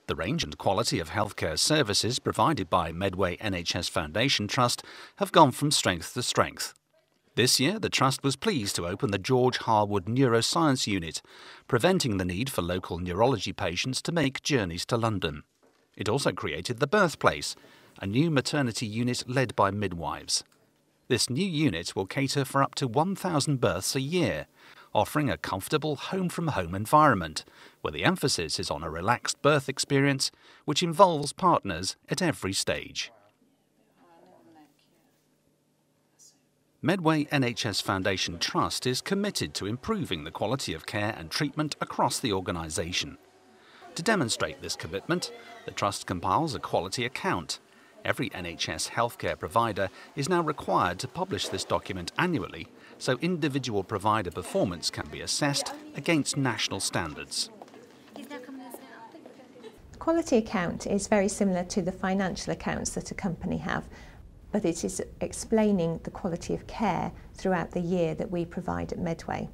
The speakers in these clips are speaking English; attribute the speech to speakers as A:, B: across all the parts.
A: The range and quality of healthcare services provided by Medway NHS Foundation Trust have gone from strength to strength. This year, the Trust was pleased to open the George Harwood Neuroscience Unit, preventing the need for local neurology patients to make journeys to London. It also created the Birthplace, a new maternity unit led by midwives. This new unit will cater for up to 1,000 births a year, offering a comfortable home-from-home environment, where the emphasis is on a relaxed birth experience which involves partners at every stage. Medway NHS Foundation Trust is committed to improving the quality of care and treatment across the organisation. To demonstrate this commitment, the Trust compiles a quality account. Every NHS healthcare provider is now required to publish this document annually, so individual provider performance can be assessed against national standards.
B: The quality account is very similar to the financial accounts that a company have, but it is explaining the quality of care throughout the year that we provide at Medway.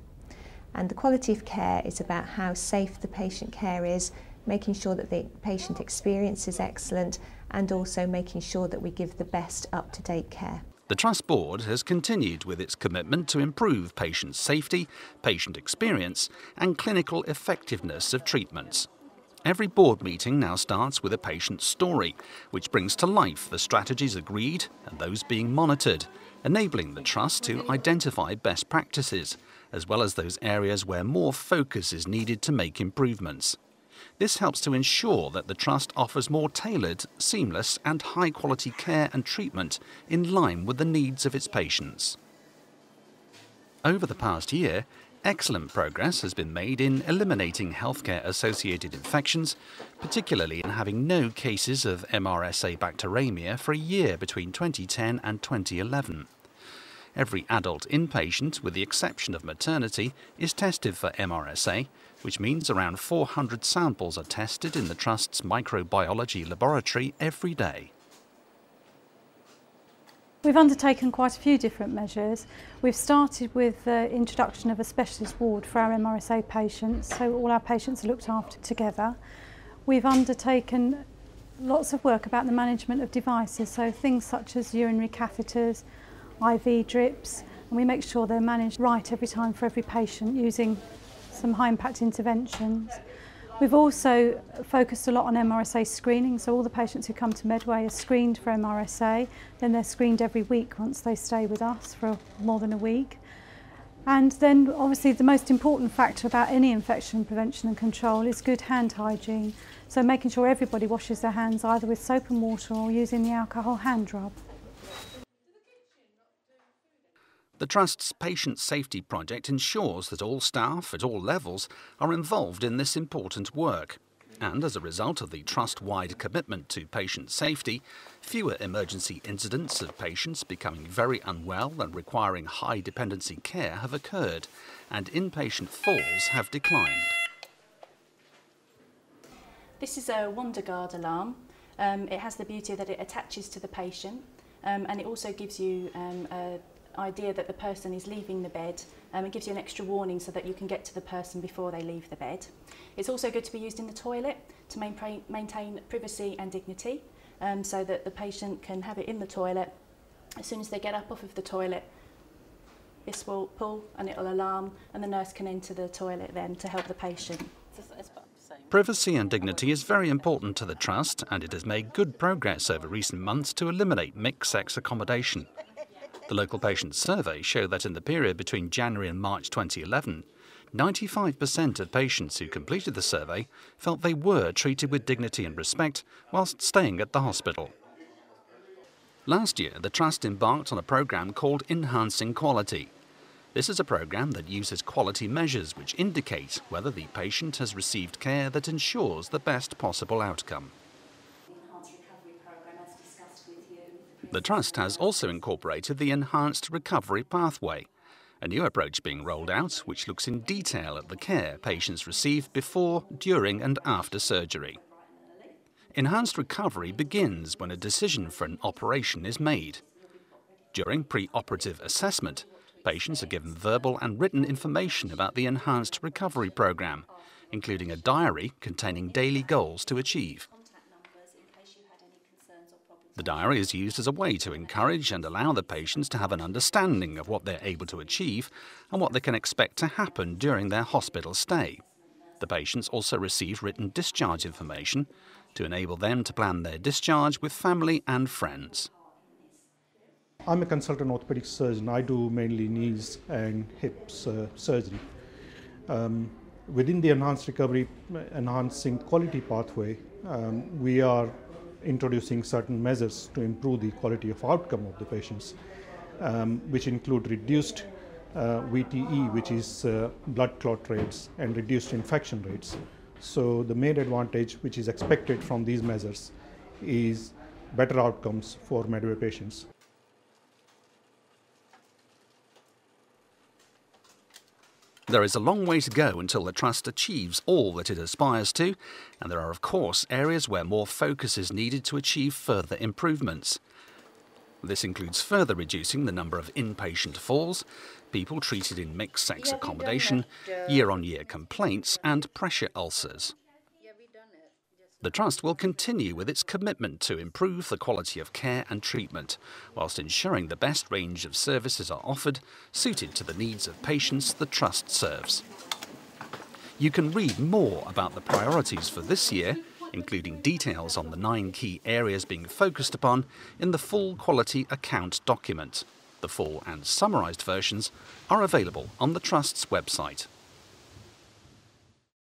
B: And the quality of care is about how safe the patient care is, making sure that the patient experience is excellent, and also making sure that we give the best up-to-date care.
A: The Trust Board has continued with its commitment to improve patient safety, patient experience and clinical effectiveness of treatments. Every board meeting now starts with a patient story, which brings to life the strategies agreed and those being monitored, enabling the Trust to identify best practices, as well as those areas where more focus is needed to make improvements. This helps to ensure that the Trust offers more tailored, seamless and high-quality care and treatment in line with the needs of its patients. Over the past year, excellent progress has been made in eliminating healthcare-associated infections, particularly in having no cases of MRSA bacteremia for a year between 2010 and 2011. Every adult inpatient, with the exception of maternity, is tested for MRSA, which means around 400 samples are tested in the Trust's microbiology laboratory every day.
C: We've undertaken quite a few different measures. We've started with the introduction of a specialist ward for our MRSA patients, so all our patients are looked after together. We've undertaken lots of work about the management of devices, so things such as urinary catheters, IV drips, and we make sure they're managed right every time for every patient using some high impact interventions. We've also focused a lot on MRSA screening, so all the patients who come to Medway are screened for MRSA, then they're screened every week once they stay with us for more than a week. And then obviously the most important factor about any infection prevention and control is good hand hygiene, so making sure everybody washes their hands either with soap and water or using the alcohol hand rub.
A: The Trust's Patient Safety Project ensures that all staff at all levels are involved in this important work. And as a result of the Trust-wide commitment to patient safety, fewer emergency incidents of patients becoming very unwell and requiring high dependency care have occurred, and inpatient falls have declined.
D: This is a WonderGuard alarm. It has the beauty that it attaches to the patient, and it also gives you a idea that the person is leaving the bed. It gives you an extra warning so that you can get to the person before they leave the bed. It's also good to be used in the toilet to maintain privacy and dignity, so that the patient can have it in the toilet. As soon as they get up off of the toilet, this will pull and it will alarm, and the nurse can enter the toilet then to help the patient.
A: Privacy and dignity is very important to the Trust, and it has made good progress over recent months to eliminate mixed-sex accommodation. The local patient survey showed that in the period between January and March 2011, 95% of patients who completed the survey felt they were treated with dignity and respect whilst staying at the hospital. Last year, the Trust embarked on a programme called Enhancing Quality. This is a programme that uses quality measures which indicate whether the patient has received care that ensures the best possible outcome. The Trust has also incorporated the Enhanced Recovery Pathway, a new approach being rolled out which looks in detail at the care patients receive before, during and after surgery. Enhanced recovery begins when a decision for an operation is made. During pre-operative assessment, patients are given verbal and written information about the Enhanced Recovery Programme, including a diary containing daily goals to achieve. The diary is used as a way to encourage and allow the patients to have an understanding of what they're able to achieve and what they can expect to happen during their hospital stay. The patients also receive written discharge information to enable them to plan their discharge with family and friends.
E: I'm a consultant orthopedic surgeon. I do mainly knees and hips surgery. Within the enhanced recovery, enhancing quality pathway, we are introducing certain measures to improve the quality of outcome of the patients, which include reduced VTE, which is blood clot rates, and reduced infection rates. So the main advantage which is expected from these measures is better outcomes for Medway patients.
A: There is a long way to go until the Trust achieves all that it aspires to, and there are of course areas where more focus is needed to achieve further improvements. This includes further reducing the number of inpatient falls, people treated in mixed-sex accommodation, year-on-year complaints and pressure ulcers. The Trust will continue with its commitment to improve the quality of care and treatment, whilst ensuring the best range of services are offered, suited to the needs of patients the Trust serves. You can read more about the priorities for this year, including details on the 9 key areas being focused upon, in the full quality account document. The full and summarised versions are available on the Trust's website.